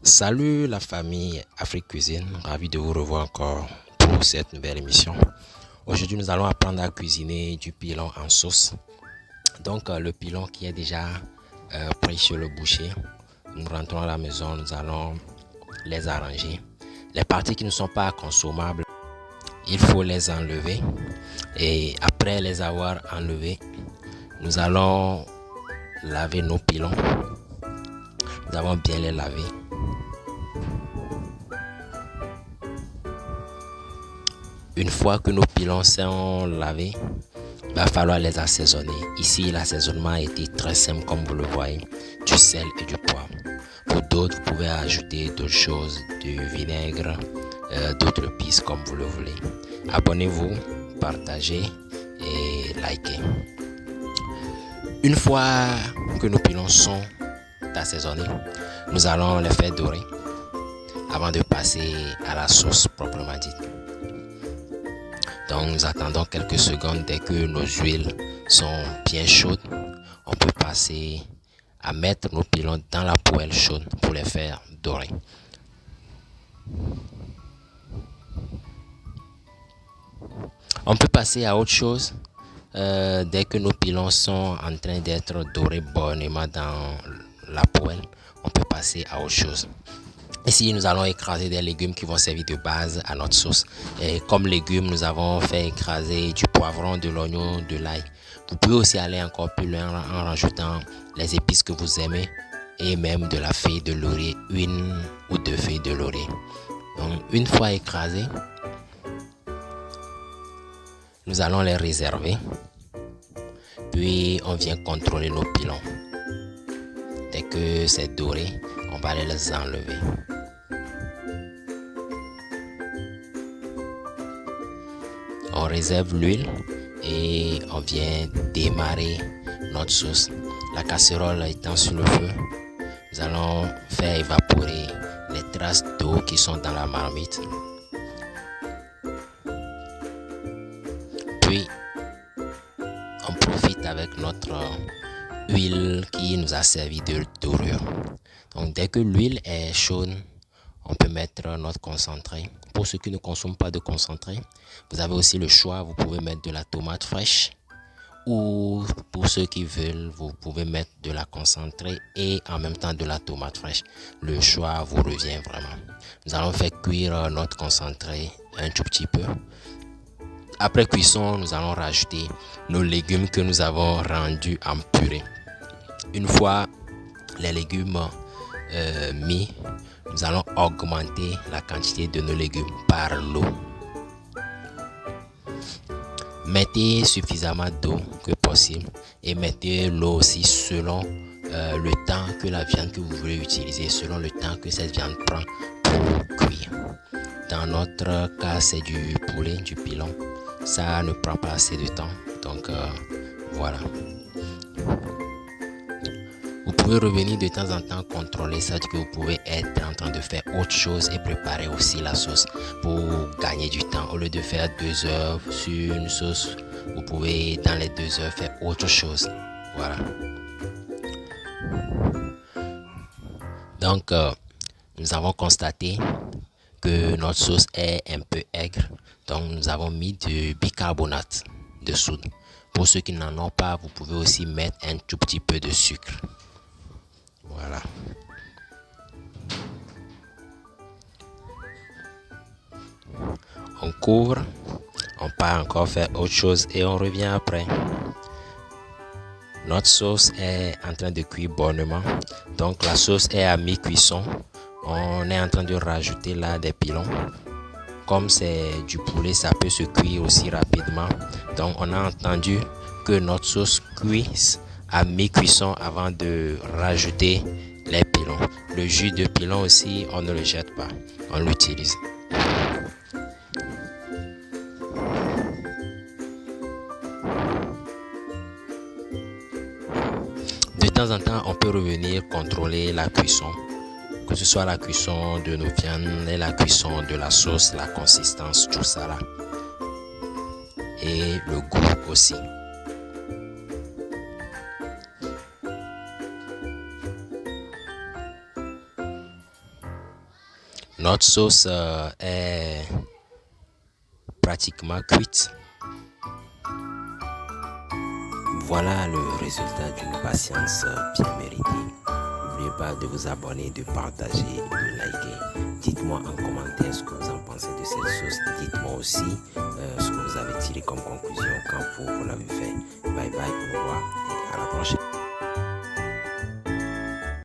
Salut la famille Afrique Cuisine, ravi de vous revoir encore pour cette nouvelle émission. Aujourd'hui, nous allons apprendre à cuisiner du pilon en sauce. Donc, le pilon qui est déjà prêt sur le boucher. Nous rentrons à la maison, nous allons les arranger. Les parties qui ne sont pas consommables, il faut les enlever. Et après les avoir enlevées, nous allons laver nos pilons. Nous allons bien les laver. Une fois que nos pilons sont lavés, il va falloir les assaisonner. Ici, l'assaisonnement a été très simple comme vous le voyez, du sel et du poivre. Pour d'autres, vous pouvez ajouter d'autres choses, du vinaigre, d'autres épices comme vous le voulez. Abonnez-vous, partagez et likez. Une fois que nos pilons sont assaisonnés, nous allons les faire dorer avant de passer à la sauce proprement dite. Donc nous attendons quelques secondes. Dès que nos huiles sont bien chaudes, on peut passer à mettre nos pilons dans la poêle chaude pour les faire dorer. On peut passer à autre chose. Dès que nos pilons sont en train d'être dorés bonnement dans la poêle, on peut passer à autre chose. Ici, nous allons écraser des légumes qui vont servir de base à notre sauce. Et comme légumes, nous avons fait écraser du poivron, de l'oignon, de l'ail. Vous pouvez aussi aller encore plus loin en rajoutant les épices que vous aimez et même de la feuille de laurier, une ou deux feuilles de laurier. Donc, une fois écrasés, nous allons les réserver. Puis, on vient contrôler nos pilons. Dès que c'est doré, on va les enlever. On réserve l'huile et on vient démarrer notre sauce. La casserole étant sur le feu, nous allons faire évaporer les traces d'eau qui sont dans la marmite. Puis, on profite avec notre huile qui nous a servi de dorure. Donc, dès que l'huile est chaude, on peut mettre notre concentré. Pour ceux qui ne consomment pas de concentré, vous avez aussi le choix. Vous pouvez mettre de la tomate fraîche. Ou pour ceux qui veulent, vous pouvez mettre de la concentrée et en même temps de la tomate fraîche. Le choix vous revient vraiment. Nous allons faire cuire notre concentré un tout petit peu. Après cuisson, nous allons rajouter nos légumes que nous avons rendus en purée. Une fois les légumes mis, nous allons augmenter la quantité de nos légumes par l'eau. Mettez suffisamment d'eau que possible et mettez l'eau aussi selon le temps que la viande que vous voulez utiliser, selon le temps que cette viande prend pour cuire. Dans notre cas, c'est du poulet, du pilon. Ça ne prend pas assez de temps, donc voilà. Vous pouvez revenir de temps en temps contrôler ça, que vous pouvez être en train de faire autre chose et préparer aussi la sauce pour gagner du temps. Au lieu de faire 2 heures sur une sauce, vous pouvez dans les 2 heures faire autre chose. Voilà. Donc, nous avons constaté que notre sauce est un peu aigre. Donc, nous avons mis du bicarbonate de soude. Pour ceux qui n'en ont pas, vous pouvez aussi mettre un tout petit peu de sucre. Voilà. On couvre, on part encore faire autre chose et on revient après. Notre sauce est en train de cuire bonnement. Donc la sauce est à mi-cuisson. On est en train de rajouter là des pilons. Comme c'est du poulet, ça peut se cuire aussi rapidement. Donc on a entendu que notre sauce cuise à mi-cuisson avant de rajouter les pilons. Le jus de pilon aussi, on ne le jette pas, on l'utilise. De temps en temps, on peut revenir contrôler la cuisson, que ce soit la cuisson de nos viandes et la cuisson de la sauce, la consistance, tout ça là. Et le goût aussi. Notre sauce est pratiquement cuite. Voilà le résultat d'une patience bien méritée. N'oubliez pas de vous abonner, de partager et de liker. Dites-moi en commentaire ce que vous en pensez de cette sauce. Dites-moi aussi ce que vous avez tiré comme conclusion quand vous l'avez fait. Bye bye, au revoir et à la prochaine.